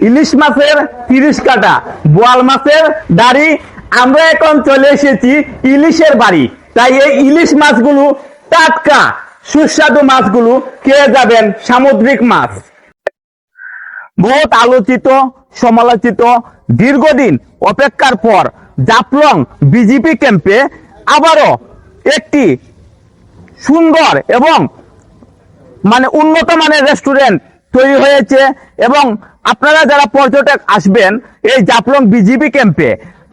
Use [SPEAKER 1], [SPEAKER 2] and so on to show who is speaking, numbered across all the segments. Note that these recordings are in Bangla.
[SPEAKER 1] ইলিশ মাছের 30 কাটা, বোয়াল মাছের দাড়ি। আমরা এখন চলে এসেছি ইলিশের বাড়ি। তাই এই ইলিশ মাছগুলো টাটকা সুস্বাদু মাছগুলো খেয়ে যাবেন, সামুদ্রিক মাছ। বহুত আলোচিত সমালোচিত দীর্ঘদিন অপেক্ষার পর জাফলং বিজিপি ক্যাম্পে আবারও একটি সুন্দর এবং উন্নত মানের রেস্টুরেন্ট তৈরি হয়েছে। এবং আপনারা যারা পর্যটক আসবেন এই জাফলং বিজিবি ক্যাম্পে,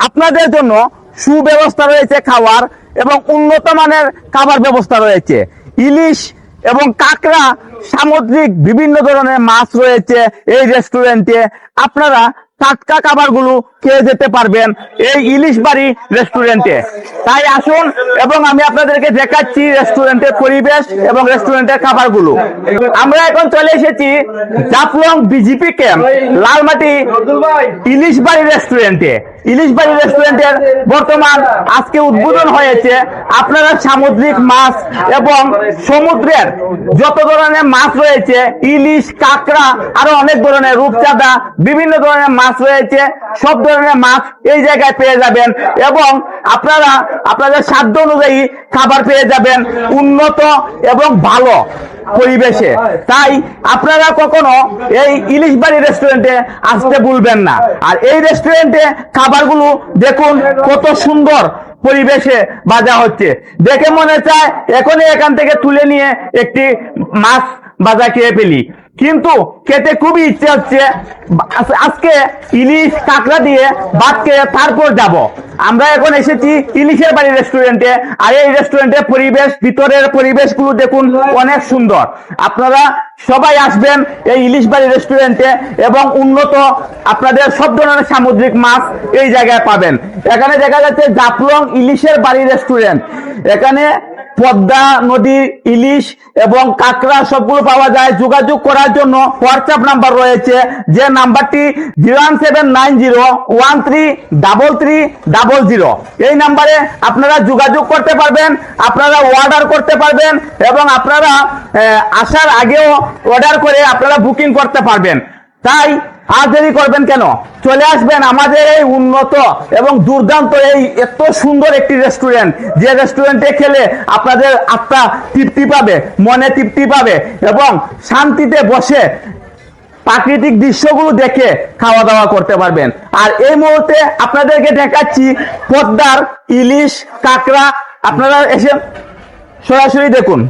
[SPEAKER 1] আপনাদের জন্য সুব্যবস্থা রয়েছে খাওয়ার, এবং উন্নত মানের খাবার ব্যবস্থা রয়েছে। ইলিশ এবং কাঁকড়া, সামুদ্রিক বিভিন্ন ধরনের মাছ রয়েছে এই রেস্টুরেন্টে। আপনারা টাটকা খাবারগুলো খেয়ে যেতে পারবেন এই ইলিশ বাড়ি রেস্টুরেন্টে। তাই আসুন এবং আমি আপনাদেরকে দেখাচ্ছি রেস্টুরেন্টের পরিবেশ এবং রেস্টুরেন্টের খাবারগুলো। আমরা এখন চলে এসেছি জাফলং বিজিপি ক্যাম্প লালমাটি ইলিশ বাড়ি রেস্টুরেন্টে। ইলিশ বাড়ি রেস্টুরেন্টের বর্তমান আজকে উদ্বোধন হয়েছে। আপনারা সামুদ্রিক মাছ এবং সমুদ্রের যত ধরনের মাছ রয়েছে, ইলিশ, কাঁকড়া, আরো অনেক ধরনের রূপচাঁদা, বিভিন্ন ধরনের মাছ রয়েছে, সব ধরনের মাছ এই জায়গায় পেয়ে যাবেন। এবং আপনারা আপনাদের সাধ্য অনুযায়ী খাবার পেয়ে যাবেন উন্নত এবং ভালো পরিবেশে। তাই আপনারা কখনো এই ইলিশ বাড়ি রেস্টুরেন্টে আসতে ভুলবেন না। আর এই রেস্টুরেন্টে খাবারগুলো দেখুন কত সুন্দর পরিবেশে ভাজা হচ্ছে। দেখে মনে চায় এখনই এখান থেকে তুলে নিয়ে একটি মাছ ভাজা খেয়ে ফেলি, কিন্তু খেতে খুবই ইচ্ছে হচ্ছে। আজকে ইলিশ কাঁকড়া দিয়ে ভাত খেয়ে তারপর যাব। আমরা এখন এসেছি ইলিশের বাড়ি রেস্টুরেন্টে। আর এই রেস্টুরেন্টের পরিবেশ, ভিতরের পরিবেশগুলো দেখুন অনেক সুন্দর। আপনারা সবাই আসবেন এই ইলিশ বাড়ি রেস্টুরেন্টে এবং উন্নত আপনাদের সব ধরনের সামুদ্রিক মাছ এই জায়গায় পাবেন। এখানে দেখা যাচ্ছে জাফলং ইলিশের বাড়ি রেস্টুরেন্ট। এখানে পদ্মা নদীর ইলিশ এবং কাঁকড়া সবগুলো পাওয়া যায়। যোগাযোগ করার জন্য হোয়াটসঅ্যাপ নাম্বার রয়েছে, যে নাম্বারটি 01790133300। এই নাম্বারে আপনারা যোগাযোগ করতে পারবেন, আপনারা অর্ডার করতে পারবেন এবং আপনারা আসার আগেও অর্ডার করে আপনারা বুকিং করতে পারবেন। তাই আর দেরি করবেন কেন, চলে আসবেন আমাদের এই উন্নত এবং দুর্দান্ত এই এত সুন্দর একটি রেস্টুরেন্ট, যে রেস্টুরেন্টে খেলে আপনাদের আত্মা তৃপ্তি পাবে, মনে তৃপ্তি পাবে এবং শান্তিতে বসে প্রাকৃতিক দৃশ্যগুলো দেখে খাওয়া দাওয়া করতে পারবেন। আর এই মুহূর্তে আপনাদেরকে দেখাচ্ছি পদ্মার ইলিশ, কাঁকড়া। আপনারা এসে সরাসরি দেখুন।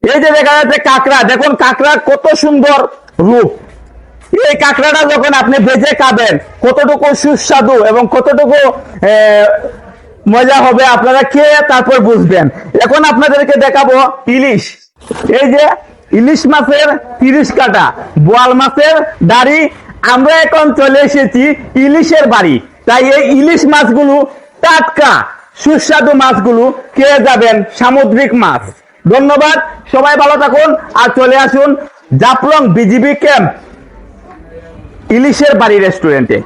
[SPEAKER 1] এই যে দেখা যাচ্ছে কাঁকড়া, দেখুন কাঁকড়া কত সুন্দর রূপ। এই কাঁকড়াটা যখন আপনি ভেজে খাবেন কতটুকু সুস্বাদু এবং কতটুকু মজা হবে আপনারা খেয়ে তারপর বুঝবেন। এখন আপনাদেরকে দেখাবো ইলিশ। এই যে ইলিশ মাছের 30 কাটা, বোয়াল মাছের দাড়ি। আমরা এখন চলে এসেছি ইলিশের বাড়ি। তাই এই ইলিশ মাছগুলো টাটকা সুস্বাদু মাছগুলো খেয়ে যাবেন, সামুদ্রিক মাছ। ধন্যবাদ, সবাই ভালো থাকুন আর চলে আসুন জাফলং বিজিবি ক্যাম্প ইলিশের বাড়ি রেস্টুরেন্টে।